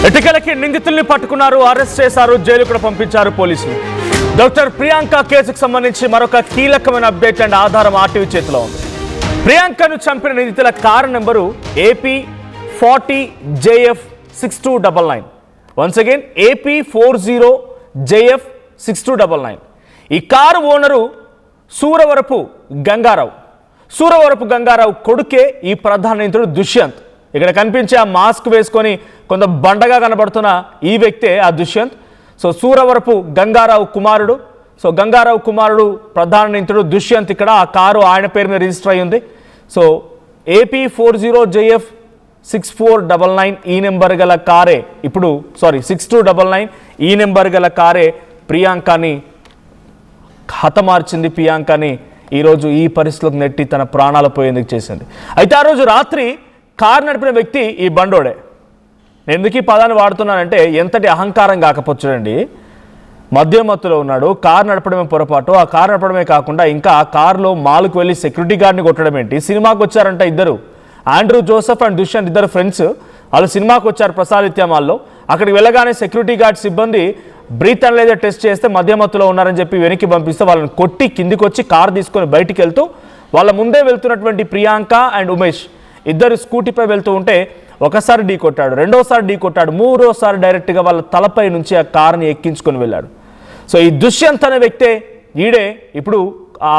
ఎటికలకి నిందితుల్ని పట్టుకున్నారు, అరెస్ట్ చేశారు, జైలుకు పంపించారు పోలీసులు. డాక్టర్ ప్రియాంక కేసుకు సంబంధించి మరొక కీలకమైన అప్డేట్ అండ్ ఆధారం ఆర్టీవీ చేతిలో ఉంది. ప్రియాంకను చంపిన నిందితుల car number AP40JF6299. Once again AP40JF6299. ఈ కారు ఓనరు సూరవరపు గంగారావు కొడుకే ఈ ప్రధాన నిందితుడు దుష్యంత్. ఇక్కడ కనిపించే ఆ మాస్క్ వేసుకొని కొంత బండగా కనబడుతున్న ఈ వ్యక్తే ఆ దుష్యంత్. సో సూరవరపు గంగారావు కుమారుడు ప్రధాన నిందితుడు దుష్యంత్. ఇక్కడ ఆ కారు ఆయన పేరు మీద రిజిస్టర్ అయ్యి ఉంది. సో AP40JF6499 ఈ నెంబర్ గల కారే 6299 ఈ నెంబర్ గల కారే ప్రియాంకని హతమార్చింది. ప్రియాంకని ఈరోజు ఈ పరిస్థితులకు నెట్టి తన ప్రాణాలు పోయేందుకు చేసింది. అయితే ఆ రోజు రాత్రి కారు నడిపిన వ్యక్తి ఈ బండోడే. నేను ఎందుకు ఈ పదాన్ని వాడుతున్నానంటే ఎంతటి అహంకారం కాకపోవచ్చునండి. మద్యమత్తులో ఉన్నాడు, కారు నడపడమే పొరపాటు. ఆ కారు నడపడమే కాకుండా ఇంకా ఆ కారులో మాల్కు వెళ్ళి సెక్యూరిటీ గార్డ్ని కొట్టడం ఏంటి? సినిమాకి వచ్చారంట ఇద్దరు, ఆండ్రూ జోసెఫ్ అండ్ దుష్యంత్, ఇద్దరు ఫ్రెండ్స్. వాళ్ళు సినిమాకి వచ్చారు ప్రసాదిత్య మాల్లో. అక్కడికి వెళ్ళగానే సెక్యూరిటీ గార్డ్ సిబ్బంది బ్రీత్ అనలైజర్ టెస్ట్ చేస్తే మద్యమత్తులో ఉన్నారని చెప్పి వెనక్కి పంపిస్తే వాళ్ళని కొట్టి కిందికి వచ్చి కారు తీసుకొని బయటికి వెళ్తూ వాళ్ళ ముందే వెళ్తున్నటువంటి ప్రియాంక అండ్ ఉమేష్ ఇద్దరు స్కూటీపై వెళ్తూ ఉంటే ఒకసారి ఢీ కొట్టాడు, రెండోసారి ఢీ కొట్టాడు, మూడోసారి డైరెక్ట్గా వాళ్ళ తలపై నుంచి ఆ కారుని ఎక్కించుకొని వెళ్ళాడు. సో ఈ దుష్యంత్ అనే వ్యక్తే ఈడే ఇప్పుడు ఆ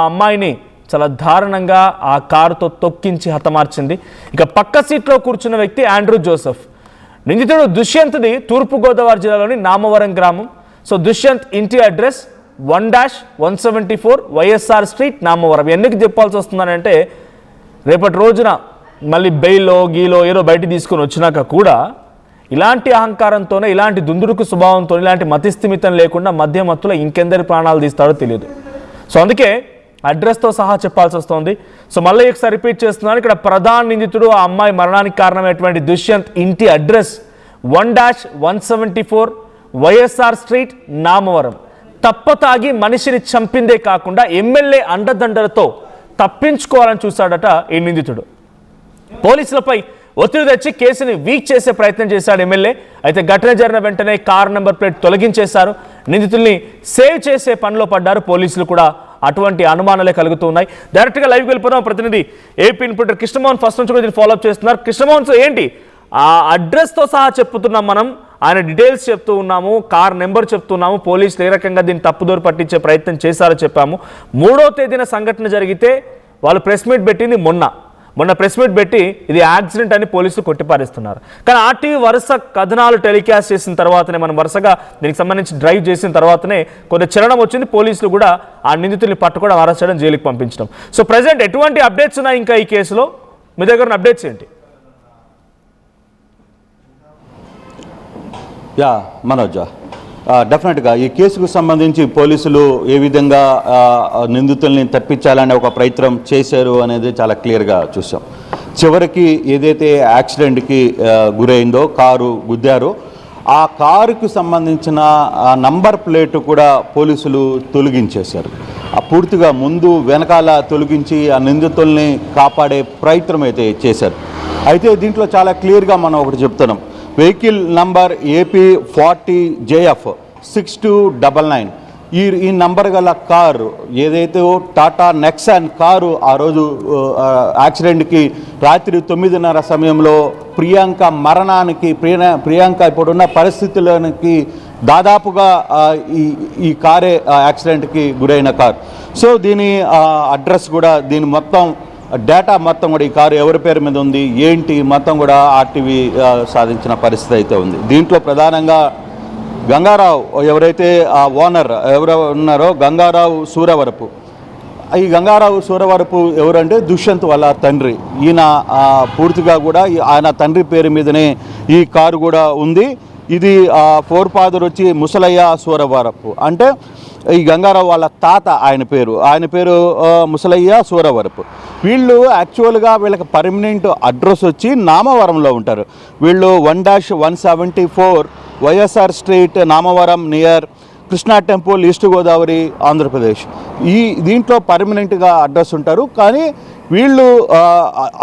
అమ్మాయిని చాలా దారుణంగా ఆ కారుతో తొక్కించి హతమార్చింది. ఇక పక్క సీట్లో కూర్చున్న వ్యక్తి ఆండ్రూ జోసెఫ్. నిందితుడు దుష్యంత్ది తూర్పుగోదావరి జిల్లాలోని నామవరం గ్రామం. సో దుష్యంత్ ఇంటి అడ్రస్ 1-174 వైఎస్ఆర్ స్ట్రీట్ నామవరం. ఎందుకు చెప్పాల్సి వస్తుందనంటే రేపటి రోజున మళ్ళీ బెయిల్లో గీలో ఏదో బయట తీసుకొని వచ్చినాక కూడా ఇలాంటి అహంకారంతోనే, ఇలాంటి దుందుడుకు స్వభావంతో, ఇలాంటి మతిస్థిమితం లేకుండా మధ్యమత్తులో ఇంకెందరి ప్రాణాలు తీస్తాడో తెలియదు. సో అందుకే అడ్రస్తో సహా చెప్పాల్సి వస్తుంది. సో మళ్ళీ ఒకసారి రిపీట్ చేస్తున్నాను. ఇక్కడ ప్రధాన నిందితుడు ఆ అమ్మాయి మరణానికి కారణమైనటువంటి దుష్యంత్ ఇంటి అడ్రస్ 1-174 వైఎస్ఆర్ స్ట్రీట్ నామవరం. తప్పతాగి మనిషిని చంపిందే కాకుండా ఎమ్మెల్యే అండదండలతో తప్పించుకోవాలని చూశాడట ఈ నిందితుడు. పోలీసులపై ఒత్తిడి తెచ్చి కేసుని వీక్ చేసే ప్రయత్నం చేశాడు ఎమ్మెల్యే. అయితే ఘటన జరిగిన వెంటనే కారు నెంబర్ ప్లేట్ తొలగించేశారు. నిందితుల్ని సేవ్ చేసే పనిలో పడ్డారు పోలీసులు కూడా. అటువంటి అనుమానాలే కలుగుతూ ఉన్నాయి. డైరెక్ట్గా లైవ్కి వెళ్ళిపోదాం. ప్రతినిధి ఏపీ ఇన్పుటర్ కృష్ణమోహన్ ఫస్ట్ నుంచి కూడా ఫాలోఅప్ చేస్తున్నారు. కృష్ణమోహన్, ఏంటి ఆ అడ్రస్తో సహా చెప్తున్నాం, మనం ఆయన డీటెయిల్స్ చెప్తూ ఉన్నాము, కార్ నెంబర్ చెప్తున్నాము, పోలీసులు ఏ రకంగా దీన్ని తప్పుదోరు పట్టించే ప్రయత్నం చేశారో చెప్పాము. 3వ తేదీన సంఘటన జరిగితే వాళ్ళు ప్రెస్ మీట్ పెట్టింది మొన్న ప్రెస్ మీట్ పెట్టి ఇది యాక్సిడెంట్ అని పోలీసులు కొట్టిపారేస్తున్నారు. కానీ ఆర్టీవీ వరుస కథనాలు టెలికాస్ట్ చేసిన తర్వాతనే, మనం వరుసగా దీనికి సంబంధించి డ్రైవ్ చేసిన తర్వాతనే కొంత చలనం వచ్చింది. పోలీసులు కూడా ఆ నిందితుల్ని పట్టుకోవడం, అరెస్ట్ చేయడం, జైలుకి పంపించడం. సో ప్రజెంట్ ఎటువంటి అప్డేట్స్ ఉన్నాయి ఇంకా ఈ కేసులో? మీ దగ్గర ఉన్న అప్డేట్స్ ఏంటి? మనోజ్, డెఫినెట్గా ఈ కేసుకు సంబంధించి పోలీసులు ఏ విధంగా నిందితుల్ని తప్పించాలనే ఒక ప్రయత్నం చేశారు అనేది చాలా క్లియర్గా చూసాం. చివరికి ఏదైతే యాక్సిడెంట్కి గురైందో, కారు గుద్దారో, ఆ కారుకు సంబంధించిన నంబర్ ప్లేట్ కూడా పోలీసులు తొలగించేశారు. పూర్తిగా ముందు వెనకాల తొలగించి ఆ నిందితుల్ని కాపాడే ప్రయత్నం అయితే చేశారు. అయితే దీంట్లో చాలా క్లియర్గా మనం ఒకటి చెప్తున్నాం. వెహికల్ నంబర్ AP40JF6299 ఈ నంబర్ గల కారు ఏదైతే టాటా నెక్సాన్ కారు ఆ రోజు యాక్సిడెంట్కి రాత్రి 9:30 సమయంలో ప్రియాంక మరణానికి, ప్రియాంక ఇప్పుడున్న పరిస్థితులకి దాదాపుగా ఈ కారే యాక్సిడెంట్కి గురైన కారు. సో దీని అడ్రస్ కూడా, దీని మొత్తం డేటా మొత్తం కూడా, ఈ కారు ఎవరి పేరు మీద ఉంది ఏంటి మొత్తం కూడా ఆర్టీవీ సాధించిన పరిస్థితి అయితే ఉంది. దీంట్లో ప్రధానంగా గంగారావు, ఎవరైతే ఆ ఓనర్ ఉన్నారో గంగారావు సూరవరపు, ఈ గంగారావు సూరవరపు ఎవరంటే దుష్యంత్ వాళ్ళ తండ్రి. ఈయన పూర్తిగా కూడా ఆయన తండ్రి పేరు మీదనే ఈ కారు కూడా ఉంది. ఇది ఫోర్ ఫాదర్ వచ్చి ముసలయ్య సూరవరపు, అంటే ఈ గంగారావు వాళ్ళ తాత, ఆయన పేరు ముసలయ్య సూరవరపు. వీళ్ళు యాక్చువల్గా వీళ్ళకి పర్మనెంట్ అడ్రస్ వచ్చి నామవరంలో ఉంటారు. వీళ్ళు 1-174 YSR street Namavaram near Krishna temple, east Godavari, Andhra Pradesh. దీంట్లో పర్మనెంట్గా అడ్రస్ ఉంటారు. కానీ వీళ్ళు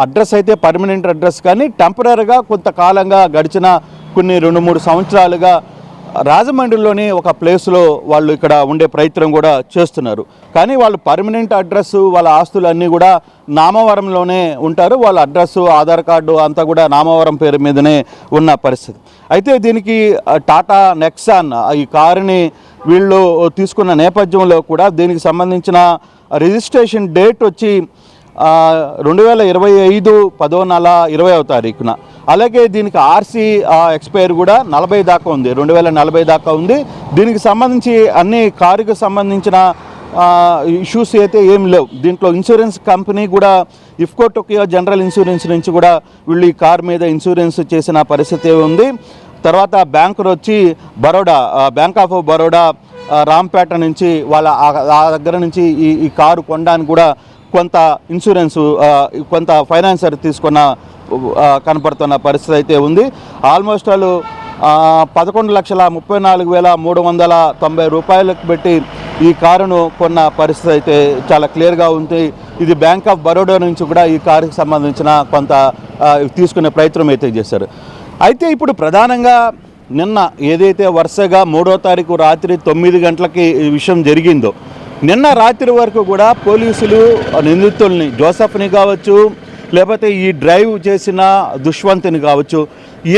అడ్రస్ అయితే పర్మనెంట్ అడ్రస్, కానీ టెంపరీగా కొంతకాలంగా గడిచిన కొన్ని 2-3 సంవత్సరాలుగా రాజమండ్రిలోని ఒక ప్లేస్లో వాళ్ళు ఇక్కడ ఉండే ప్రయత్నం కూడా చేస్తున్నారు. కానీ వాళ్ళు పర్మనెంట్ అడ్రస్, వాళ్ళ ఆస్తులు అన్నీ కూడా నామవరంలోనే ఉంటారు. వాళ్ళ అడ్రస్, ఆధార్ కార్డు అంతా కూడా నామవరం పేరు మీదనే ఉన్న పరిస్థితి. అయితే దీనికి టాటా నెక్సాన్ ఈ కారుని వీళ్ళు తీసుకున్న నేపథ్యంలో కూడా దీనికి సంబంధించిన రిజిస్ట్రేషన్ డేట్ వచ్చి 2025 10వ నెల 20వ తారీఖున. అలాగే దీనికి ఆర్సీ ఎక్స్పైర్ కూడా 40 దాకా ఉంది, 2040 దాకా ఉంది. దీనికి సంబంధించి అన్ని కారుకు సంబంధించిన ఇష్యూస్ అయితే ఏం లేవు. దీంట్లో ఇన్సూరెన్స్ కంపెనీ కూడా ఇఫ్కో టోకియో జనరల్ ఇన్సూరెన్స్ నుంచి కూడా వీళ్ళు ఈ కారు మీద ఇన్సూరెన్స్ చేసిన పరిస్థితి ఉంది. తర్వాత బ్యాంకు వచ్చి బరోడా, బ్యాంక్ ఆఫ్ బరోడా రాంపేట నుంచి వాళ్ళ ఆ దగ్గర నుంచి ఈ కారు కొనడానికి కూడా కొంత ఇన్సూరెన్స్, కొంత ఫైనాన్సర్ తీసుకున్న కనపడుతున్న పరిస్థితి అయితే ఉంది. ఆల్మోస్ట్ వాళ్ళు 11,34,390 రూపాయలకు పెట్టి ఈ కారును కొన్న పరిస్థితి అయితే చాలా క్లియర్గా ఉంది. ఇది బ్యాంక్ ఆఫ్ బరోడా నుంచి కూడా ఈ కారుకి సంబంధించిన కొంత తీసుకునే ప్రయత్నం అయితే చేశారు. అయితే ఇప్పుడు ప్రధానంగా నిన్న ఏదైతే వరుసగా 3వ తారీఖు రాత్రి 9 గంటలకి ఈ విషయం జరిగిందో, నిన్న రాత్రి వరకు కూడా పోలీసులు నిందితుల్ని, జోసెఫ్ని కావచ్చు, లేకపోతే ఈ డ్రైవ్ చేసిన దుష్వంత్ని కావచ్చు,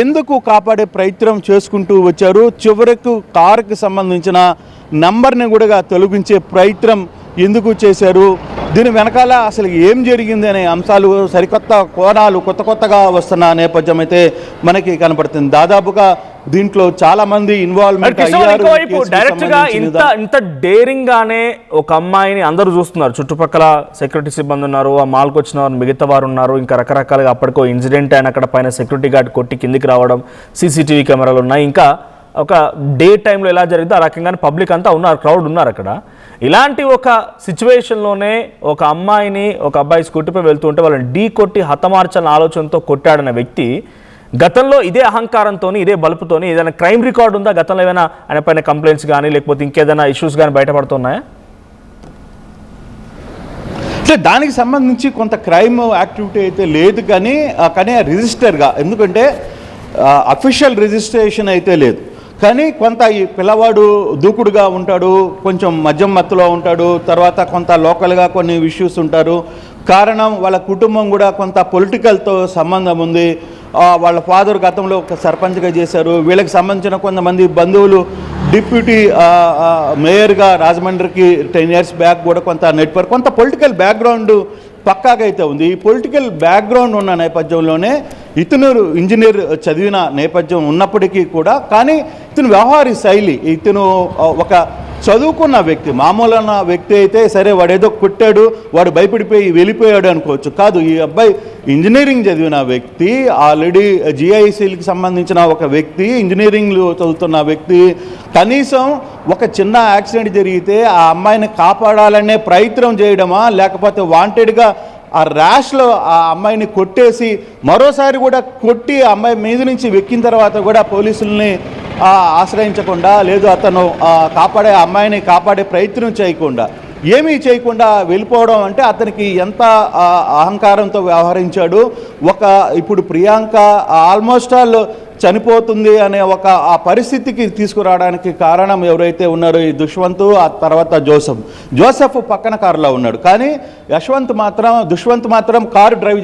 ఎందుకు కాపాడే ప్రయత్నం చేసుకుంటూ వచ్చారు. చివరకు కారుకి సంబంధించిన నంబర్ని కూడా తొలగించే ప్రయత్నం ఎందుకు చేశారు, దీని వెనకాల అసలు ఏం జరిగింది అనే అంశాలు, సరికొత్త కోణాలు కొత్తగా వస్తున్న నేపథ్యం అయితే మనకి కనపడుతుంది. దాదాపుగా దీంట్లో చాలా మంది ఇన్వాల్వ్మెంట్ అయ్యారు. డైరెక్ట్ గా ఇంత డేరింగ్ గానే ఒక అమ్మాయిని అందరూ చూస్తున్నారు. చుట్టుపక్కల సెక్యూరిటీ సిబ్బంది ఉన్నారు, ఆ మాల్కి వచ్చిన వారు మిగతా వారు ఉన్నారు, ఇంకా రకరకాలుగా అప్పటికో ఇన్సిడెంట్ అయిన అక్కడ పైన సెక్యూరిటీ గార్డ్ కొట్టి కిందికి రావడం, సీసీటీవీ కెమెరాలు ఉన్నాయి. ఇంకా ఒక డే టైంలో ఎలా జరిగిందో ఆ రకంగానే పబ్లిక్ అంతా ఉన్నారు, క్రౌడ్ ఉన్నారు అక్కడ. ఇలాంటి ఒక సిచ్యువేషన్లోనే ఒక అమ్మాయిని ఒక అబ్బాయి స్కూటీపై వెళ్తూ ఉంటే వాళ్ళని ఢీ కొట్టి హతమార్చాలన్న ఆలోచనతో కొట్టాడన్న వ్యక్తి గతంలో ఇదే అహంకారంతో, ఇదే బలుపుతోని ఏదైనా క్రైమ్ రికార్డు ఉందా? గతంలో ఏమైనా ఆయన పైన కంప్లైంట్స్ కానీ లేకపోతే ఇంకేదైనా ఇష్యూస్ కానీ బయటపడుతున్నాయా? అంటే దానికి సంబంధించి కొంత క్రైమ్ యాక్టివిటీ అయితే లేదు, కానీ రిజిస్టర్గా, ఎందుకంటే అఫీషియల్ రిజిస్ట్రేషన్ అయితే లేదు. కానీ కొంత ఈ పిల్లవాడు దూకుడుగా ఉంటాడు, కొంచెం మద్యం మత్తులో ఉంటాడు, తర్వాత కొంత లోకల్గా కొన్ని ఇష్యూస్ ఉంటారు. కారణం వాళ్ళ కుటుంబం కూడా కొంత పొలిటికల్తో సంబంధం ఉంది. వాళ్ళ ఫాదర్ గతంలో ఒక సర్పంచ్గా చేశారు. వీళ్ళకి సంబంధించిన కొంతమంది బంధువులు డిప్యూటీ మేయర్గా రాజమండ్రికి 10 years బ్యాక్ కూడా కొంత నెట్వర్క్, కొంత పొలిటికల్ బ్యాక్గ్రౌండ్ పక్కాగా అయితే ఉంది. ఈ పొలిటికల్ బ్యాక్గ్రౌండ్ ఉన్న నేపథ్యంలోనే ఇతను ఇంజనీర్ చదివిన నేపథ్యం ఉన్నప్పటికీ కూడా, కానీ ఇతను వ్యవహార శైలి, ఇతను ఒక చదువుకున్న వ్యక్తి, మామూలైన వ్యక్తి అయితే సరే వాడేదో కొట్టాడు, వాడు భయపడిపోయి వెళ్ళిపోయాడు అనుకోవచ్చు. కాదు, ఈ అబ్బాయి ఇంజనీరింగ్ చదివిన వ్యక్తి, ఆల్రెడీ జిఐసిలకు సంబంధించిన ఒక వ్యక్తి, ఇంజనీరింగ్లో చదువుతున్న వ్యక్తి. కనీసం ఒక చిన్న యాక్సిడెంట్ జరిగితే ఆ అమ్మాయిని కాపాడాలనే ప్రయత్నం చేయడమా, లేకపోతే వాంటెడ్గా ఆ ర్యాష్లో ఆ అమ్మాయిని కొట్టేసి మరోసారి కూడా కొట్టి ఆ అమ్మాయి మీద నుంచి వెక్కిన తర్వాత కూడా పోలీసుల్ని ఆశ్రయించకుండా, లేదు అతను అమ్మాయిని కాపాడే ప్రయత్నం చేయకుండా, ఏమీ చేయకుండా వెళ్ళిపోవడం అంటే అతనికి ఎంత అహంకారంతో వ్యవహరించాడు. ఇప్పుడు ప్రియాంక ఆల్మోస్ట్ ఆల్ చనిపోతుంది అనే ఆ పరిస్థితికి తీసుకురావడానికి కారణం ఎవరైతే ఉన్నారో ఈ దుష్వంత్, ఆ తర్వాత జోసెఫ్ పక్కన కారులో ఉన్నాడు. కానీ దుష్వంత్ మాత్రం కారు డ్రైవ్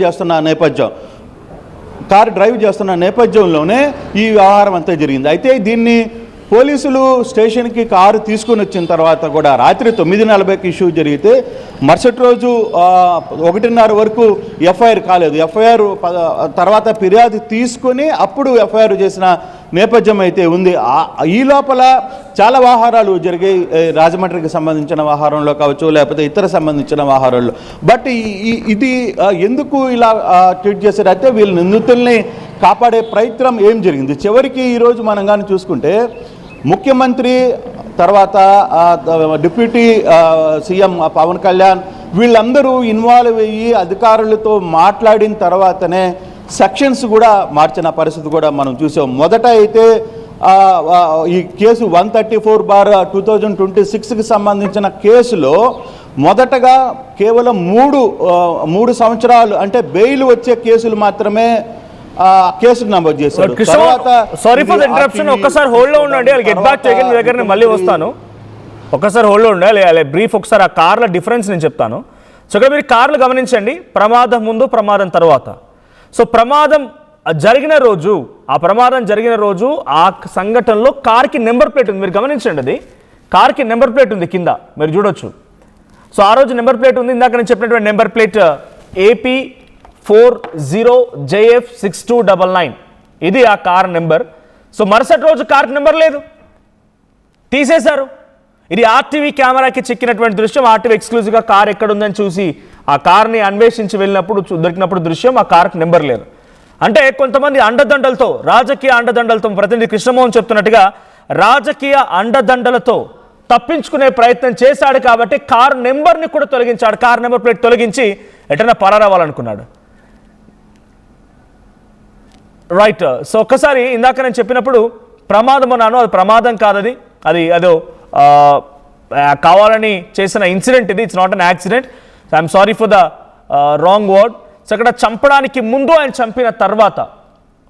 చేస్తున్న నేపథ్యంలోనే ఈ వ్యవహారం అంతా జరిగింది. అయితే దీన్ని పోలీసులు స్టేషన్కి కారు తీసుకుని వచ్చిన తర్వాత కూడా రాత్రి 9:40కి ఇష్యూ జరిగితే మరుసటి రోజు 1:30 వరకు ఎఫ్ఐఆర్ కాలేదు. ఎఫ్ఐఆర్ తర్వాత ఫిర్యాదు తీసుకొని అప్పుడు ఎఫ్ఐఆర్ చేసిన నేపథ్యం అయితే ఉంది. ఈ లోపల చాలా వ్యవహారాలు జరిగాయి, రాజమండ్రికి సంబంధించిన వ్యవహారంలో కావచ్చు, లేకపోతే ఇతర సంబంధించిన వ్యవహారాల్లో. బట్ ఇది ఎందుకు ఇలా ట్వీట్ చేశారు అంటే వీళ్ళ నిందితుల్ని కాపాడే ప్రయత్నం ఏం జరిగింది. చివరికి ఈరోజు మనం కానీ చూసుకుంటే ముఖ్యమంత్రి, తర్వాత డిప్యూటీ సీఎం పవన్ కళ్యాణ్ వీళ్ళందరూ ఇన్వాల్వ్ అయ్యి అధికారులతో మాట్లాడిన తర్వాతనే సెక్షన్స్ కూడా మార్చిన పరిస్థితి కూడా మనం చూసాం. మొదట అయితే ఈ కేసు 134/2026కి సంబంధించిన కేసులో మొదటగా కేవలం 3 సంవత్సరాలు అంటే బెయిల్ వచ్చే కేసులు మాత్రమే కేసు నమోదు చేశారు. సారీ ఫర్ ద ఇంటరప్షన్, ఒక్కసారి హోల్డ్ లో ఉండండి, అది గెట్ బ్యాక్ చేయగలి మీ దగ్గర నేను మళ్ళీ వస్తాను. ఒక్కసారి హోల్డ్ లో ఉండాలి, బ్రీఫ్ ఒకసారి ఆ కార్ల డిఫరెన్స్ నేను చెప్తాను. సో ఇక్కడ మీరు కార్లు గమనించండి, ప్రమాదం ముందు ప్రమాదం తర్వాత. సో ప్రమాదం జరిగిన రోజు, ఆ ప్రమాదం జరిగిన రోజు ఆ సంఘటనలో కార్కి నెంబర్ ప్లేట్ ఉంది, మీరు గమనించండి, అది కార్కి నెంబర్ ప్లేట్ ఉంది కింద మీరు చూడొచ్చు. సో ఆ రోజు నెంబర్ ప్లేట్ ఉంది, ఇందాక నేను చెప్పినటువంటి నెంబర్ ప్లేట్ AP40JF6299, ఇది ఆ కార్ నెంబర్. సో మరుసటి రోజు కార్కి నెంబర్ లేదు, తీసేశారు. ఇది ఆర్టీవీ కెమెరాకి చిక్కినటువంటి దృశ్యం. ఆర్టీవీ ఎక్స్క్లూజివ్గా కార్ ఎక్కడుందని చూసి ఆ కార్ని అన్వేషించి వెళ్ళినప్పుడు దొరికినప్పుడు దృశ్యం, ఆ కార్కి నెంబర్ లేదు. అంటే కొంతమంది అండదండలతో, రాజకీయ అండదండలతో, ప్రతినిధి కృష్ణమోహన్ చెప్తున్నట్టుగా రాజకీయ అండదండలతో తప్పించుకునే ప్రయత్నం చేశాడు కాబట్టి కార్ నెంబర్ని కూడా తొలగించాడు, కార్ నెంబర్ ప్లేట్ తొలగించి ఎటైనా పరారవ్వాలనుకున్నాడు. రైట్. సో ఒక్కసారి ఇందాక నేను చెప్పినప్పుడు ప్రమాదం అన్నాను, అది ప్రమాదం కాదది, అదో కావాలని చేసిన ఇన్సిడెంట్ ఇది, it's not an accident. I'm sorry for the wrong word. So అక్కడ చంపడానికి ముందు, ఆయన చంపిన తర్వాత,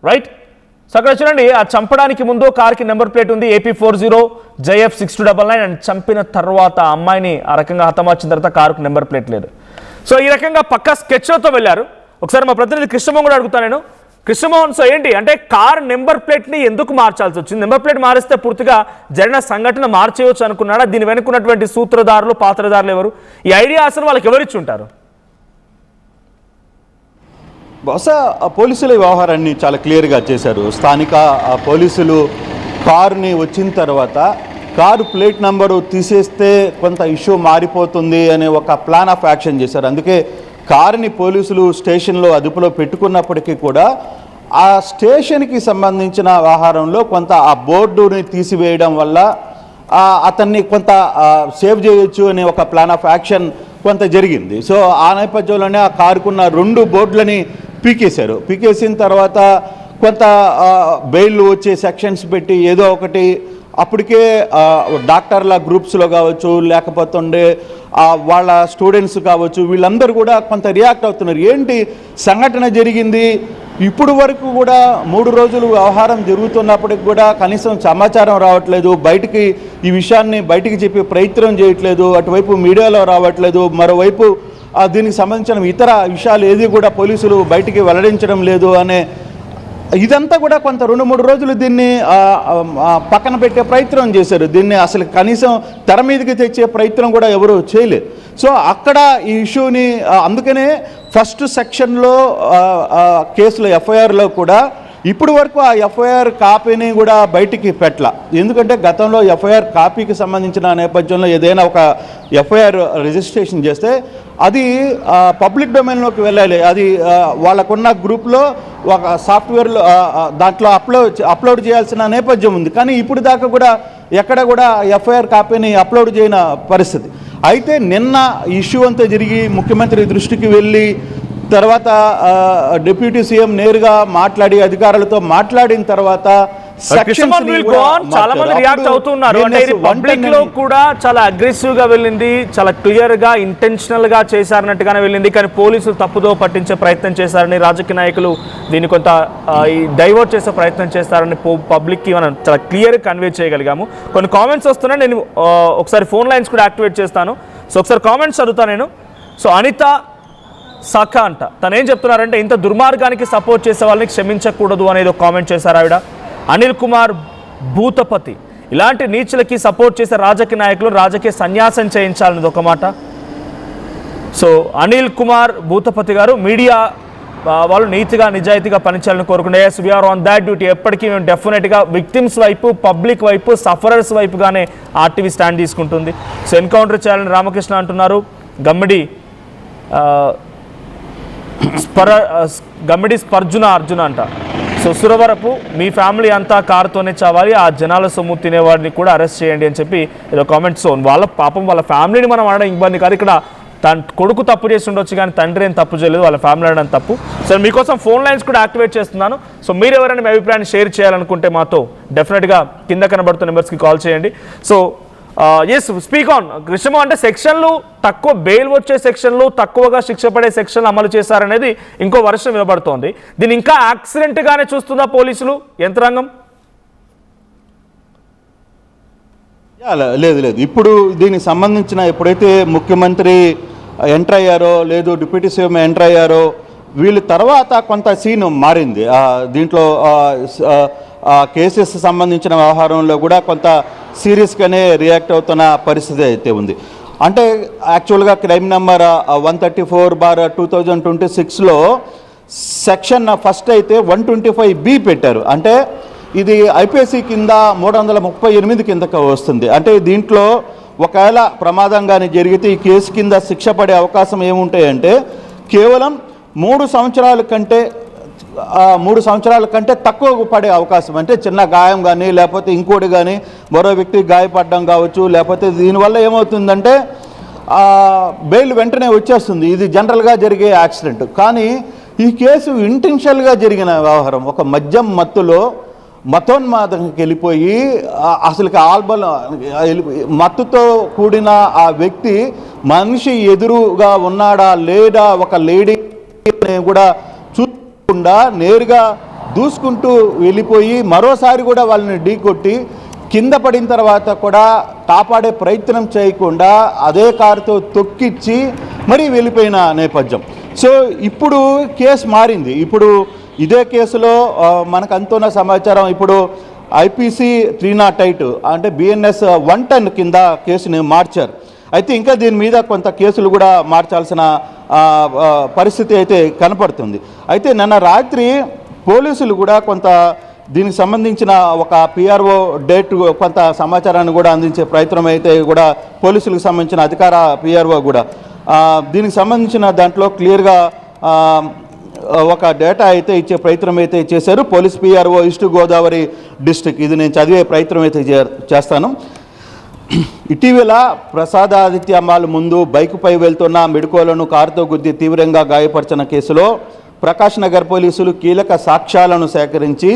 రైట్. సో అక్కడ చూడండి, ఆ చంపడానికి ముందు కార్కి నెంబర్ ప్లేట్ ఉంది AP40JF6299, అండ్ చంపిన తర్వాత ఆ అమ్మాయిని ఆ రకంగా హతమార్చిన తర్వాత కారుకు నెంబర్ ప్లేట్ లేదు. సో ఈ రకంగా పక్కా స్కెచ్లతో వెళ్ళారు. ఒకసారి మా ప్రతినిధి కృష్ణమోహన్ కూడా అడుగుతాను నేను. కృష్ణమోహన్, సో ఏంటి అంటే కార్ నెంబర్ ప్లేట్ని ఎందుకు మార్చాల్సి వచ్చింది? నెంబర్ ప్లేట్ మారిస్తే పూర్తిగా జరిగిన సంఘటన మార్చేయవచ్చు అనుకున్నాడా? దీని వెనుకున్నటువంటి సూత్రధారులు, పాత్రధారులు ఎవరు? ఈ ఐడియా అసలు వాళ్ళకి ఎవరిచ్చి ఉంటారు? బహుశా పోలీసుల వ్యవహారాన్ని చాలా క్లియర్గా చేశారు. స్థానిక పోలీసులు కారుని వచ్చిన తర్వాత కారు ప్లేట్ నెంబరు తీసేస్తే కొంత ఇష్యూ మారిపోతుంది అనే ఒక ప్లాన్ ఆఫ్ యాక్షన్ చేశారు. అందుకే కారుని పోలీసులు స్టేషన్లో అదుపులో పెట్టుకున్నప్పటికీ కూడా ఆ స్టేషన్కి సంబంధించిన వ్యవహారంలో కొంత ఆ బోర్డుని తీసివేయడం వల్ల అతన్ని కొంత సేవ్ చేయొచ్చు అనే ఒక ప్లాన్ ఆఫ్ యాక్షన్ కొంత జరిగింది. సో ఆ నేపథ్యంలోనే ఆ కారుకున్న 2 బోర్డులని పీకేశారు. పీకేసిన తర్వాత కొంత బెయిల్ వచ్చే సెక్షన్స్ పెట్టి ఏదో ఒకటి అప్పటికే డాక్టర్ల గ్రూప్స్లో కావచ్చు, లేకపోతే వాళ్ళ స్టూడెంట్స్ కావచ్చు, వీళ్ళందరూ కూడా కొంత రియాక్ట్ అవుతున్నారు. ఏంటి సంఘటన జరిగింది, ఇప్పుడు వరకు కూడా 3 రోజులు వ్యవహారం జరుగుతున్నప్పటికి కూడా కనీసం సమాచారం రావట్లేదు, బయటికి ఈ విషయాన్ని బయటికి చెప్పే ప్రయత్నం చేయట్లేదు, అటువైపు మీడియాలో రావట్లేదు, మరోవైపు దీనికి సంబంధించిన ఇతర విషయాలు ఏది కూడా పోలీసులు బయటికి వెల్లడించడం లేదు అనే ఇదంతా కూడా కొంత 2-3 రోజులు దీన్ని పక్కన పెట్టే ప్రయత్నం చేశారు. దీన్ని అసలు కనీసం తెర మీదకి తెచ్చే ప్రయత్నం కూడా ఎవరు చేయలేదు. సో అక్కడ ఈ ఇష్యూని అందుకనే ఫస్ట్ సెక్షన్లో కేసులో ఎఫ్ఐఆర్లో కూడా ఇప్పుడు వరకు ఆ ఎఫ్ఐఆర్ కాపీని కూడా బయటికి పెట్టాల. ఎందుకంటే గతంలో ఎఫ్ఐఆర్ కాపీకి సంబంధించిన నేపథ్యంలో ఏదైనా ఒక ఎఫ్ఐఆర్ రిజిస్ట్రేషన్ చేస్తే అది పబ్లిక్ డొమైన్లోకి వెళ్ళాలి. అది వాళ్ళకున్న గ్రూప్లో ఒక సాఫ్ట్వేర్లో దాంట్లో అప్లోడ్ చేయాల్సిన నేపథ్యం ఉంది. కానీ ఇప్పుడు దాకా కూడా ఎక్కడ కూడా ఎఫ్ఐఆర్ కాపీని అప్లోడ్ చేయని పరిస్థితి. అయితే నిన్న ఇష్యూ అంతా జరిగి ముఖ్యమంత్రి దృష్టికి వెళ్ళి తర్వాత డిప్యూటీ సీఎం నేరుగా మాట్లాడి అధికారులతో మాట్లాడిన తర్వాత చాలా మంది రియాక్ట్ అవుతున్నారు. అంటే ఇది పబ్లిక్ లో కూడా చాలా అగ్రెసివ్ గా వెళ్ళింది, చాలా క్లియర్ గా ఇంటెన్షనల్ గా చేశారన్నట్టుగానే వెళ్ళింది. కానీ పోలీసులు తప్పుదో పట్టించే ప్రయత్నం చేశారని, రాజకీయ నాయకులు దీన్ని కొంత డైవర్ట్ చేసే ప్రయత్నం చేస్తారని పబ్లిక్ కి మనం చాలా క్లియర్ కన్వే చేయగలిగాము. కొన్ని కామెంట్స్ వస్తున్నాయి, నేను ఒకసారి ఫోన్ లైన్స్ కూడా యాక్టివేట్ చేస్తాను. సో ఒకసారి కామెంట్స్ చదువుతాను నేను. సో అనిత సఖ అంట, తను ఏం చెప్తున్నారంటే, ఇంత దుర్మార్గానికి సపోర్ట్ చేసే వాళ్ళని క్షమించకూడదు అనేది ఒక కామెంట్ చేశారు ఆవిడ. అనిల్ కుమార్ భూతపతి, ఇలాంటి నీచులకి సపోర్ట్ చేసే రాజకీయ నాయకులు రాజకీయ సన్యాసం చేయించాలనేది ఒక మాట. సో అనిల్ కుమార్ భూతపతి గారు, మీడియా వాళ్ళు నీతిగా నిజాయితీగా పనిచేయాలని కోరుకుంటే yes we are on that duty. ఎప్పటికీ మేము డెఫినెట్గా విక్టిమ్స్ వైపు, పబ్లిక్ వైపు, సఫరర్స్ వైపుగానే ఆర్టీవీ స్టాండ్ తీసుకుంటుంది. సో ఎన్కౌంటర్ చేయాలని రామకృష్ణ అంటున్నారు. గమ్మిడి స్పర్జున అర్జున అంట. సో సురవరపు, మీ ఫ్యామిలీ అంతా కారుతోనే చావాలి, ఆ జనాల సొమ్ము తినేవాడిని కూడా అరెస్ట్ చేయండి అని చెప్పి ఏదో కామెంట్స్. వాళ్ళ పాపం వాళ్ళ ఫ్యామిలీని మనం అనడం ఇబ్బంది కాదు. ఇక్కడ కొడుకు తప్పు చేసి ఉండొచ్చు కానీ తండ్రి ఏం తప్పు చేయలేదు, వాళ్ళ ఫ్యామిలీ అనడం తప్పు. సో మీకోసం ఫోన్ లైన్స్ కూడా యాక్టివేట్ చేస్తున్నాను. సో మీరు ఎవరైనా మీ అభిప్రాయాన్ని షేర్ చేయాలనుకుంటే మాతో డెఫినెట్గా కింద కనబడుతున్న నెంబర్స్కి కాల్ చేయండి. సో ఎస్ స్పీక్ ఆన్ కృష్ణమో. అంటే సెక్షన్లు తక్కువ బెయిల్ వచ్చే సెక్షన్లు, తక్కువగా శిక్ష పడే సెక్షన్లు అమలు చేశారనేది ఇంకో వర్షం వినబడుతోంది. దీన్ని ఇంకా యాక్సిడెంట్గానే చూస్తుందా పోలీసులు యంత్రాంగం? లేదు లేదు, ఇప్పుడు దీనికి సంబంధించిన ఎప్పుడైతే ముఖ్యమంత్రి ఎంటర్ అయ్యారో, లేదు డిప్యూటీ సీఎం ఎంటర్ అయ్యారో, వీళ్ళ తర్వాత కొంత సీన్ మారింది. దీంట్లో కేసెస్ సంబంధించిన వ్యవహారంలో కూడా కొంత సీరియస్గానే రియాక్ట్ అవుతున్న పరిస్థితి అయితే ఉంది. అంటే యాక్చువల్గా క్రైమ్ నెంబర్ 134/2026లో సెక్షన్ ఫస్ట్ అయితే 125B పెట్టారు. అంటే ఇది ఐపీసీ కింద 338 కిందకు వస్తుంది. అంటే దీంట్లో ఒకవేళ ప్రమాదంగానే జరిగితే ఈ కేసు కింద శిక్ష పడే అవకాశం ఏముంటాయంటే కేవలం 3 సంవత్సరాల కంటే తక్కువ పడే అవకాశం. అంటే చిన్న గాయం కానీ, లేకపోతే ఇంకోటి కానీ, మరో వ్యక్తి గాయపడడం కావచ్చు, లేకపోతే దీనివల్ల ఏమవుతుందంటే బెయిల్ వెంటనే వచ్చేస్తుంది. ఇది జనరల్గా జరిగే యాక్సిడెంట్. కానీ ఈ కేసు ఇంటెన్షనల్గా జరిగిన వ్యవహారం. ఒక మద్యం మత్తులో మతోన్మాదంకి వెళ్ళిపోయి అసలుకి మత్తుతో కూడిన ఆ వ్యక్తి మనిషి ఎదురుగా ఉన్నాడా లేదా, ఒక లేడీ కూడా చూడకుండా నేరుగా దూసుకుంటూ వెళ్ళిపోయి మరోసారి కూడా వాళ్ళని ఢీకొట్టి కింద పడిన తర్వాత కూడా కాపాడే ప్రయత్నం చేయకుండా అదే కారుతో తొక్కిచ్చి మరీ వెళ్ళిపోయిన నేపథ్యం. సో ఇప్పుడు కేసు మారింది. ఇప్పుడు ఇదే కేసులో మనకు అంతున్న సమాచారం, ఇప్పుడు ఐపీసీ 308 అంటే బిఎన్ఎస్ 110 కింద కేసుని మార్చారు. అయితే ఇంకా దీని మీద కొంత కేసులు కూడా మార్చాల్సిన పరిస్థితి అయితే కనపడుతుంది. అయితే నిన్న రాత్రి పోలీసులు కూడా కొంత దీనికి సంబంధించిన ఒక పిఆర్ఓ డేట్ కొంత సమాచారాన్ని కూడా అందించే ప్రయత్నం అయితే కూడా పోలీసులకు సంబంధించిన అధికార పిఆర్ఓ కూడా దీనికి సంబంధించిన దాంట్లో క్లియర్గా ఒక డేటా అయితే ఇచ్చే ప్రయత్నం అయితే చేశారు. Police PRO east Godavari district. ఇది నేను చదివే ప్రయత్నం అయితే చేస్తాను. ఇటీవల ప్రసాదాదిత్య మాల్ ముందు బైకుపై వెళ్తున్న మెడుకోలను కారుతో గుద్ది తీవ్రంగా గాయపరిచిన కేసులో ప్రకాష్ నగర్ పోలీసులు కీలక సాక్ష్యాలను సేకరించి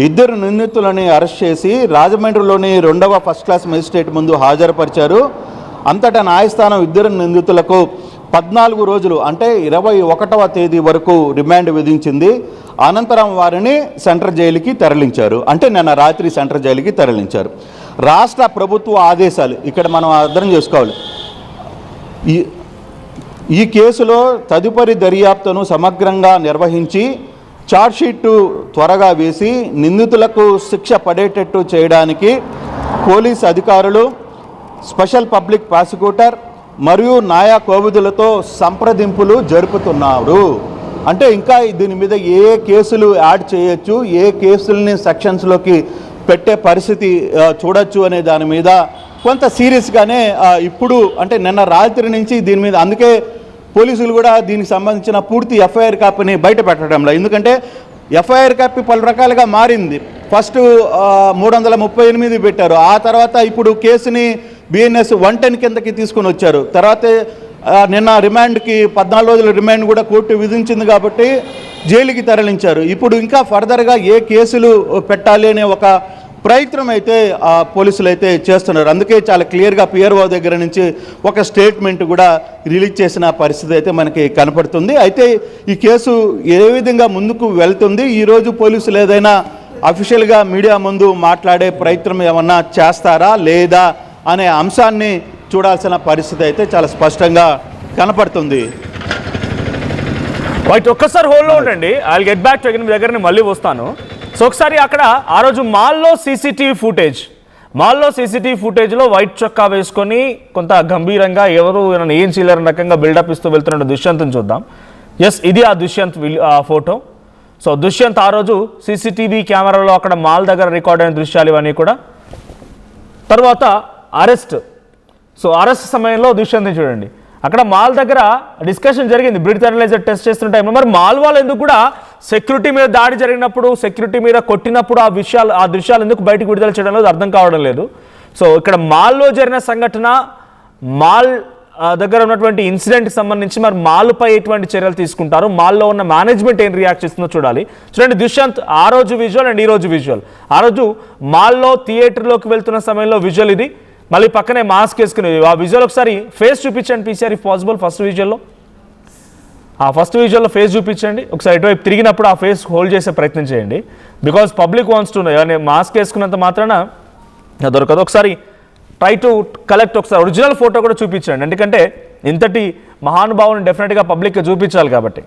2 నిందితులని అరెస్ట్ చేసి రాజమండ్రిలోని 2వ ఫస్ట్ క్లాస్ మెజిస్ట్రేట్ ముందు హాజరుపరిచారు. అంతటా న్యాయస్థానం 2 నిందితులకు 14 రోజులు అంటే 21వ తేదీ వరకు రిమాండ్ విధించింది. అనంతరం వారిని సెంట్రల్ జైలుకి తరలించారు. అంటే నిన్న రాత్రి సెంట్రల్ జైలుకి తరలించారు. రాష్ట్ర ప్రభుత్వ ఆదేశాలు ఇక్కడ మనం అర్థం చేసుకోవాలి. ఈ కేసులో తదుపరి దర్యాప్తును సమగ్రంగా నిర్వహించి ఛార్జ్షీట్ త్వరగా వేసి నిందితులకు శిక్ష పడేటట్టు చేయడానికి పోలీస్ అధికారులు, స్పెషల్ పబ్లిక్ ప్రాసిక్యూటర్ మరియు న్యాయ కోవిదులతో సంప్రదింపులు జరుపుతున్నారు. అంటే ఇంకా దీని మీద ఏ కేసులు యాడ్ చేయొచ్చు, ఏ కేసుల్ని సెక్షన్స్లోకి పెట్టే పరిస్థితి చూడొచ్చు అనే దాని మీద కొంత సీరియస్గానే ఇప్పుడు అంటే నిన్న రాత్రి నుంచి దీని మీద, అందుకే పోలీసులు కూడా దీనికి సంబంధించిన పూర్తి ఎఫ్ఐఆర్ కాపీని బయట పెట్టడంలో, ఎందుకంటే ఎఫ్ఐఆర్ కాపీ పలు రకాలుగా మారింది. ఫస్ట్ 338 పెట్టారు, ఆ తర్వాత ఇప్పుడు కేసుని బిఎన్ఎస్ 110 కిందకి తీసుకొని వచ్చారు. తర్వాత నిన్న రిమాండ్కి 14 రోజుల రిమాండ్ కూడా కోర్టు విధించింది కాబట్టి జైలుకి తరలించారు. ఇప్పుడు ఇంకా ఫర్దర్గా ఏ కేసులు పెట్టాలి అనే ఒక ప్రయత్నం అయితే పోలీసులు అయితే చేస్తున్నారు. అందుకే చాలా క్లియర్గా పిఆర్ఓ దగ్గర నుంచి ఒక స్టేట్మెంట్ కూడా రిలీజ్ చేసిన పరిస్థితి అయితే మనకి కనపడుతుంది. అయితే ఈ కేసు ఏ విధంగా ముందుకు వెళ్తుంది, ఈరోజు పోలీసులు ఏదైనా అఫీషియల్గా మీడియా ముందు మాట్లాడే ప్రయత్నం ఏమన్నా చేస్తారా లేదా అనే అంశాన్ని చూడాల్సిన పరిస్థితి అయితే చాలా స్పష్టంగా కనపడుతుంది. రైట్, ఒక్కసారి హోల్డ్లో ఉండండి. I will get back to మీ దగ్గర మళ్ళీ వస్తాను. సో ఒకసారి అక్కడ ఆ రోజు మాల్లో సీసీటీవీ ఫుటేజ్లో వైట్ చొక్కా వేసుకొని కొంత గంభీరంగా ఎవరు ఏం చేయలేని రకంగా బిల్డప్ ఇస్తూ వెళ్తున్న దుష్యంత్ని చూద్దాం. ఎస్, ఇది ఆ దుష్యంత్ ఫోటో. సో దుష్యంత్ ఆ రోజు సీసీటీవీ కెమెరాలో అక్కడ మాల్ దగ్గర రికార్డ్ అయిన దృశ్యాలు ఇవన్నీ కూడా. తర్వాత అరెస్ట్. సో అరెస్ట్ సమయంలో దుష్యంత్ని చూడండి, అక్కడ మాల్ దగ్గర డిస్కషన్ జరిగింది బ్రీత్ అనలైజర్ టెస్ట్ చేస్తున్న టైంలో. మరి మాల్ వాళ్ళు ఎందుకు కూడా సెక్యూరిటీ మీద దాడి జరిగినప్పుడు, సెక్యూరిటీ మీద కొట్టినప్పుడు ఆ దృశ్యాలు ఎందుకు బయటకు విడుదల చేయడం లేదు అర్థం కావడం లేదు. సో ఇక్కడ మాల్లో జరిగిన సంఘటన, మాల్ దగ్గర ఉన్నటువంటి ఇన్సిడెంట్కి సంబంధించి మరి మాల్పై ఎటువంటి చర్యలు తీసుకుంటారు, మాల్లో ఉన్న మేనేజ్మెంట్ ఏం రియాక్ట్ చేస్తుందో చూడాలి. చూడండి దుష్యంత్ ఆ రోజు విజువల్ అండ్ ఈ రోజు విజువల్. ఆ రోజు మాల్లో థియేటర్లోకి వెళ్తున్న సమయంలో విజువల్ ఇది, మళ్ళీ పక్కనే మాస్క్ వేసుకుని ఆ విజువల్ ఒకసారి ఫేస్ చూపించండి పీసీఆర్ ఇఫ్ పాసిబుల్. ఫస్ట్ విజువల్లో ఆ ఫస్ట్ విజువల్లో ఫేస్ చూపించండి ఒకసారి. ఇటువైపు తిరిగినప్పుడు ఆ ఫేస్ హోల్డ్ చేసే ప్రయత్నం చేయండి, because public wants to know. Mask వేసుకున్నంత మాత్రాన దొరకదు. ఒకసారి ట్రై టు కలెక్ట్ ఒకసారి ఒరిజినల్ ఫోటో కూడా చూపించండి, ఎందుకంటే ఇంతటి మహానుభావుని డెఫినెట్గా పబ్లిక్గా చూపించాలి కాబట్టి.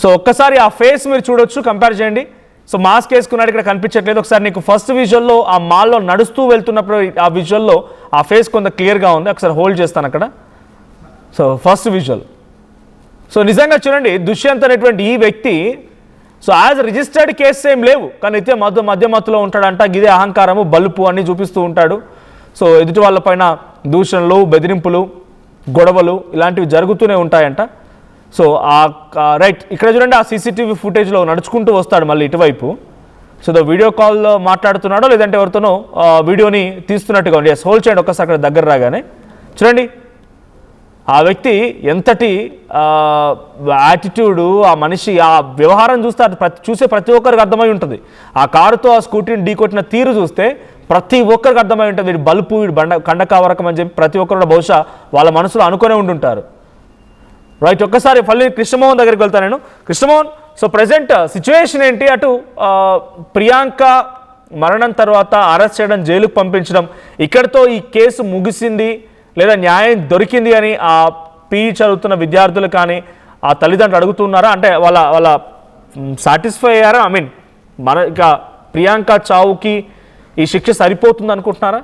సో ఒక్కసారి ఆ ఫేస్ మీరు చూడొచ్చు, కంపేర్ చేయండి. సో మాస్క్ వేసుకున్నాడు ఇక్కడ కనిపించట్లేదు. ఒకసారి నీకు ఫస్ట్ విజువల్లో ఆ మాల్లో నడుస్తూ వెళ్తున్నప్పుడు ఆ విజువల్లో ఆ ఫేస్ కొంత క్లియర్గా ఉంది. ఒకసారి హోల్డ్ చేస్తాను అక్కడ. So first visual. సో నిజంగా చూడండి, దుష్యంత్ అనేటువంటి ఈ వ్యక్తి సో యాజ్ రిజిస్టర్డ్ కేసు ఏం లేవు, కానీ అయితే మధ్యమత్తులో ఉంటాడంట. ఇదే అహంకారము, బలుపు అన్నీ చూపిస్తూ ఉంటాడు. సో ఎదుటి వాళ్ళపైన దూషణలు, బెదిరింపులు, గొడవలు ఇలాంటివి జరుగుతూనే ఉంటాయంట. సో రైట్ ఇక్కడ చూడండి, ఆ సీసీటీవీ ఫుటేజ్లో నడుచుకుంటూ వస్తాడు మళ్ళీ ఇటువైపు. సో వీడియో కాల్లో మాట్లాడుతున్నాడో లేదంటే ఎవరితోనో వీడియోని తీస్తున్నట్టుగా ఉంది. ఎస్, హోల్డ్ చేయండి ఒక్కసారి అక్కడ దగ్గర రాగానే. చూడండి ఆ వ్యక్తి ఎంతటి యాటిట్యూడు, ఆ మనిషి ఆ వ్యవహారం చూస్తే చూసే ప్రతి ఒక్కరికి అర్థమై ఉంటుంది. ఆ కారుతో ఆ స్కూటీని ఢీకొట్టిన తీరు చూస్తే ప్రతి ఒక్కరికి అర్థమై ఉంటుంది, వీడు బలుపు, వీడు కండకావరకం అని చెప్పి ప్రతి ఒక్కరు కూడా బహుశా వాళ్ళ మనసులో అనుకునే ఉంటుంటారు. రైట్, ఒక్కసారి మళ్ళీ కృష్ణమోహన్ దగ్గరికి వెళ్తాను నేను. కృష్ణమోహన్, సో ప్రజెంట్ సిచ్యువేషన్ ఏంటి? అటు ప్రియాంక మరణం తర్వాత అరెస్ట్ చేయడం, జైలుకు పంపించడం, ఇక్కడితో ఈ కేసు ముగిసింది లేదా న్యాయం దొరికింది అని ఆ పీఈ చదువుతున్న విద్యార్థులు కానీ ఆ తల్లిదండ్రులు అడుగుతున్నారా? అంటే వాళ్ళ సాటిస్ఫై అయ్యారా? ఐ మీన్ ఇక ప్రియాంక చావుకి ఈ శిక్ష సరిపోతుంది అనుకుంటున్నారా?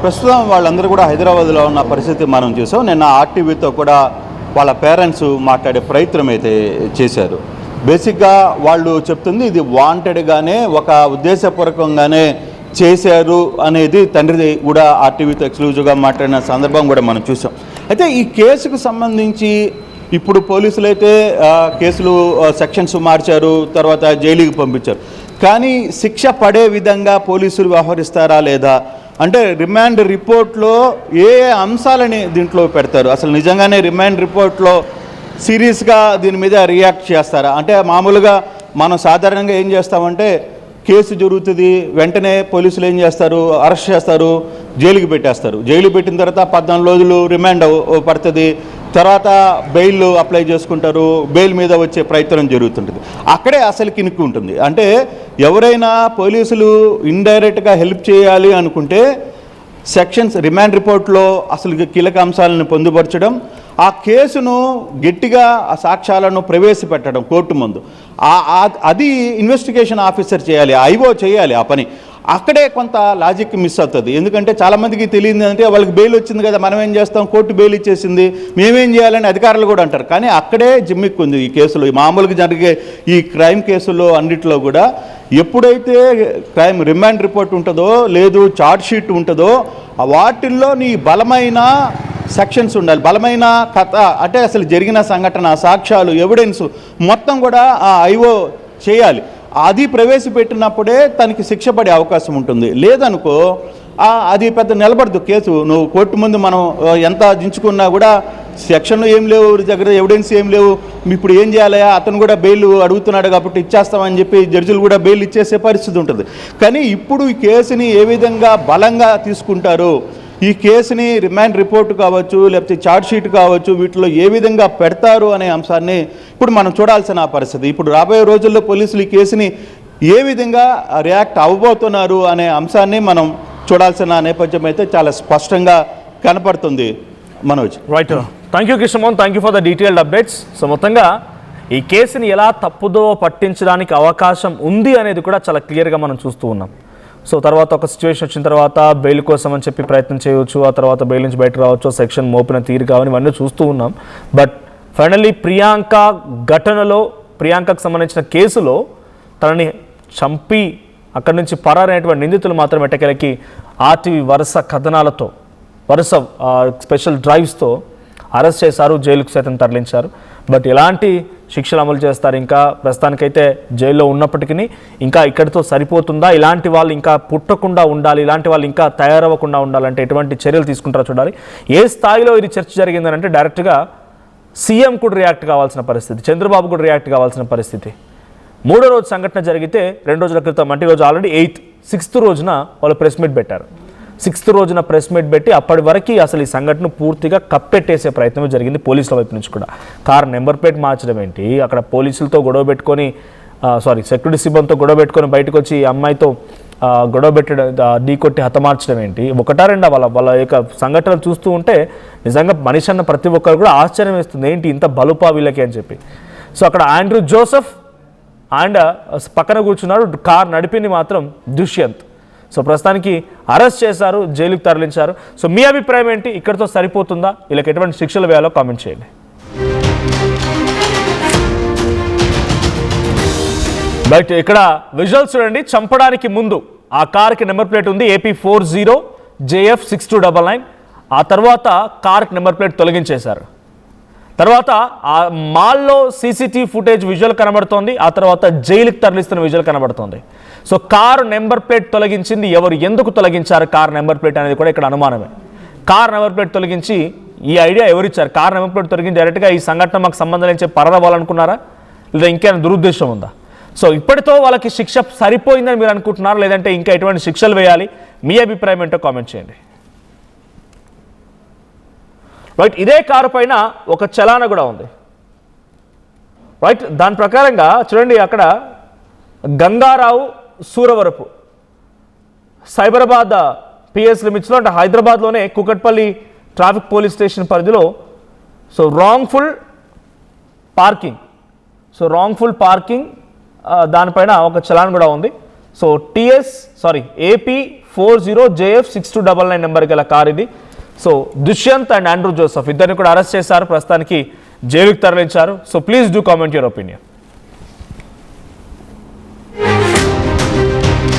ప్రస్తుతం వాళ్ళందరూ కూడా హైదరాబాద్లో ఉన్న పరిస్థితి మనం చూసాం. నిన్న ఆర్టీవీతో కూడా వాళ్ళ పేరెంట్స్ మాట్లాడే ప్రయత్నం అయితే చేశారు. బేసిక్గా వాళ్ళు చెప్తుంది ఇది వాంటెడ్గానే, ఒక ఉద్దేశపూర్వకంగానే చేశారు అనేది తండ్రి కూడా ఆర్టీవీతో ఎక్స్క్లూజివ్గా మాట్లాడిన సందర్భం కూడా మనం చూసాం. అయితే ఈ కేసుకు సంబంధించి ఇప్పుడు పోలీసులు అయితే కేసులు సెక్షన్స్ మార్చారు, తర్వాత జైలుకి పంపించారు. కానీ శిక్ష పడే విధంగా పోలీసులు వ్యవహరిస్తారా లేదా అంటే రిమాండ్ రిపోర్ట్లో ఏ అంశాలని దీంట్లో పెడతారు? అసలు నిజంగానే రిమాండ్ రిపోర్ట్లో సీరియస్గా దీని మీద రియాక్ట్ చేస్తారా? అంటే మామూలుగా మనం సాధారణంగా ఏం చేస్తామంటే కేసు జరుగుతుంది, వెంటనే పోలీసులు ఏం చేస్తారు, అరెస్ట్ చేస్తారు, జైలుకి పెట్టేస్తారు. జైలు పెట్టిన తర్వాత 14 రోజులు రిమాండ్ పడుతుంది, తర్వాత బెయిల్ అప్లై చేసుకుంటారు, బెయిల్ మీద వచ్చే ప్రయత్నం జరుగుతుంటుంది. అక్కడే అసలు కినుక్కు ఉంటుంది. అంటే ఎవరైనా పోలీసులు ఇండైరెక్ట్గా హెల్ప్ చేయాలి అనుకుంటే సెక్షన్స్ రిమాండ్ రిపోర్ట్లో అసలు కీలక అంశాలను పొందుపరచడం, ఆ కేసును గట్టిగా ఆ సాక్ష్యాలను ప్రవేశపెట్టడం కోర్టు ముందు, అది ఇన్వెస్టిగేషన్ ఆఫీసర్ చేయాలి, ఐఓ చేయాలి ఆ పని. అక్కడే కొంత లాజిక్ మిస్ అవుతుంది. ఎందుకంటే చాలామందికి తెలియదు అంటే వాళ్ళకి బెయిల్ వచ్చింది కదా, మనం ఏం చేస్తాం, కోర్టు బెయిల్ ఇచ్చేసింది, మేమేం చేయాలని అధికారులు కూడా అంటారు. కానీ అక్కడే జిమ్మిక్కుంది ఈ కేసులో. మామూలుగా జరిగే ఈ క్రైమ్ కేసుల్లో అన్నింటిలో కూడా ఎప్పుడైతే క్రైమ్ రిమాండ్ రిపోర్ట్ ఉంటుందో, లేదు ఛార్జ్ షీట్ ఉంటుందో, వాటిల్లో నీ బలమైన సెక్షన్స్ ఉండాలి, బలమైన కథ, అంటే అసలు జరిగిన సంఘటన, సాక్ష్యాలు, ఎవిడెన్స్ మొత్తం కూడా ఆ ఐఓ చేయాలి. అది ప్రవేశపెట్టినప్పుడే తనకి శిక్ష పడే అవకాశం ఉంటుంది. లేదనుకో అది పెద్ద నిలబడదు కేసు. నువ్వు కోర్టు ముందు మనం ఎంత దించుకున్నా కూడా సెక్షన్లు ఏం లేవు, దగ్గర ఎవిడెన్స్ ఏం లేవు, ఇప్పుడు ఏం చేయాలయా, అతను కూడా బెయిల్ అడుగుతున్నాడు కాబట్టి ఇచ్చేస్తామని చెప్పి జడ్జిలు కూడా బెయిల్ ఇచ్చేసే పరిస్థితి ఉంటుంది. కానీ ఇప్పుడు ఈ కేసుని ఏ విధంగా బలంగా తీసుకుంటారు, ఈ కేసుని రిమాండ్ రిపోర్ట్ కావచ్చు, లేకపోతే ఛార్జ్ షీట్ కావచ్చు, వీటిలో ఏ విధంగా పెడతారు అనే అంశాన్ని ఇప్పుడు మనం చూడాల్సిన పరిస్థితి. ఇప్పుడు రాబోయే రోజుల్లో పోలీసులు ఈ కేసుని ఏ విధంగా రియాక్ట్ అవ్వబోతున్నారు అనే అంశాన్ని మనం చూడాల్సిన నేపథ్యం అయితే చాలా స్పష్టంగా కనపడుతుంది. Manoj. Right, thank you Krishnamohan, thank you for the detailed updates. So మొత్తంగా ఈ కేసుని ఎలా తప్పుదో పట్టించడానికి అవకాశం ఉంది అనేది కూడా చాలా క్లియర్గా మనం చూస్తూ ఉన్నాం. సో తర్వాత ఒక సిచ్యువేషన్ వచ్చిన తర్వాత బెయిల్ కోసం అని చెప్పి ప్రయత్నం చేయవచ్చు, ఆ తర్వాత బెయిల్ నుంచి బయట రావచ్చు, సెక్షన్ మోపిన తీరు కావని ఇవన్నీ చూస్తూ ఉన్నాం. బట్ ఫైనల్లీ ప్రియాంక ఘటనలో, ప్రియాంకకు సంబంధించిన కేసులో తనని చంపి అక్కడి నుంచి పరారైనటువంటి నిందితులు మాత్రం ఎట్టకేలకి ఆర్టీవీ వరుస కథనాలతో, వరుస స్పెషల్ డ్రైవ్స్తో అరెస్ట్ చేశారు, జైలుకు సైతం తరలించారు. బట్ ఎలాంటి శిక్షలు అమలు చేస్తారు? ఇంకా ప్రస్తుతానికైతే జైల్లో ఉన్నప్పటికీ ఇంకా ఇక్కడితో సరిపోతుందా? ఇలాంటి వాళ్ళు ఇంకా పుట్టకుండా ఉండాలి, ఇలాంటి వాళ్ళు ఇంకా తయారవ్వకుండా ఉండాలంటే ఎటువంటి చర్యలు తీసుకుంటారో చూడాలి. ఏ స్థాయిలో ఇది చర్చ జరిగిందనంటే డైరెక్ట్గా సీఎం కూడా రియాక్ట్ కావాల్సిన పరిస్థితి, చంద్రబాబు కూడా రియాక్ట్ కావాల్సిన పరిస్థితి. మూడో రోజు సంఘటన జరిగితే 2 రోజుల క్రితం, అంటే ఈరోజు ఆల్రెడీ 6th రోజున వాళ్ళు ప్రెస్ మీట్ పెట్టారు. 6th రోజున ప్రెస్ మీట్ పెట్టి అప్పటి వరకు అసలు ఈ సంఘటన పూర్తిగా కప్పెట్టేసే ప్రయత్నం జరిగింది పోలీసుల వైపు నుంచి కూడా. కార్ నెంబర్ ప్లేట్ మార్చడం ఏంటి, అక్కడ పోలీసులతో గొడవ పెట్టుకొని సెక్యూరిటీ సిబ్బందితో గొడవ పెట్టుకొని బయటకు వచ్చి అమ్మాయితో గొడవ పెట్టడం, ఢీకొట్టి హతమార్చడం ఏంటి, ఒకటా రెండా వాళ్ళ యొక్క సంఘటనలు చూస్తూ ఉంటే నిజంగా మనిషి అన్న ప్రతి ఒక్కరు కూడా ఆశ్చర్యం వేస్తుంది, ఏంటి ఇంత బలుపా వీళ్ళకి అని చెప్పి. సో అక్కడ ఆండ్రూ జోసెఫ్ అండ్ పక్కన కూర్చున్నాడు, కార్ నడిపింది మాత్రం దుష్యంత్. సో ప్రస్తుతానికి అరెస్ట్ చేశారు, జైలుకి తరలించారు. సో మీ అభిప్రాయం ఏంటి, ఇక్కడితో సరిపోతుందా, వీళ్ళకి ఎటువంటి శిక్షలు వేయాలో కామెంట్ చేయండి. బట్ ఇక్కడ విజువల్స్ చూడండి, చంపడానికి ముందు ఆ కార్కి నెంబర్ ప్లేట్ ఉంది AP40JF6299. ఆ తర్వాత కార్కి నెంబర్ ప్లేట్ తొలగించేశారు. తర్వాత ఆ మాల్లో CCTV ఫుటేజ్ విజువల్ కనబడుతోంది. ఆ తర్వాత జైలుకి తరలిస్తున్న విజువల్ కనబడుతోంది. సో కారు నెంబర్ ప్లేట్ తొలగించింది ఎవరు, ఎందుకు తొలగించారు కార్ నెంబర్ ప్లేట్ అనేది కూడా ఇక్కడ అనుమానమే. కార్ నెంబర్ ప్లేట్ తొలగించి ఈ ఐడియా ఎవరిచ్చారు, కార్ నెంబర్ ప్లేట్ తొలగించి డైరెక్ట్గా ఈ సంఘటన మాకు సంబంధం నుంచి పరదవ్వాలనుకున్నారా, లేదా ఇంకేమైనా దురుద్దేశం ఉందా? సో ఇప్పటితో వాళ్ళకి శిక్ష సరిపోయిందని మీరు అనుకుంటున్నారా, లేదంటే ఇంకా ఎటువంటి శిక్షలు వేయాలి? మీ అభిప్రాయం ఏంటో కామెంట్ చేయండి. రైట్, ఇదే కారు పైన ఒక చలాన కూడా ఉంది. రైట్, దాని ప్రకారంగా చూడండి, అక్కడ గంగారావు సూరవరపు సైబరాబాద్ PS లిమిట్స్లో, అంటే హైదరాబాద్లోనే కుకట్పల్లి ట్రాఫిక్ పోలీస్ స్టేషన్ పరిధిలో సో రాంగ్ఫుల్ పార్కింగ్ దానిపైన ఒక చలాన్ కూడా ఉంది. సో AP40JF6299 నెంబర్ గల కార్ ఇది. So Dushyant and Andrew Joseph ఇద్దరిని కూడా అరెస్ట్ చేశారు, ప్రస్తుతానికి జైలుకి తరలించారు. So please do comment your opinion.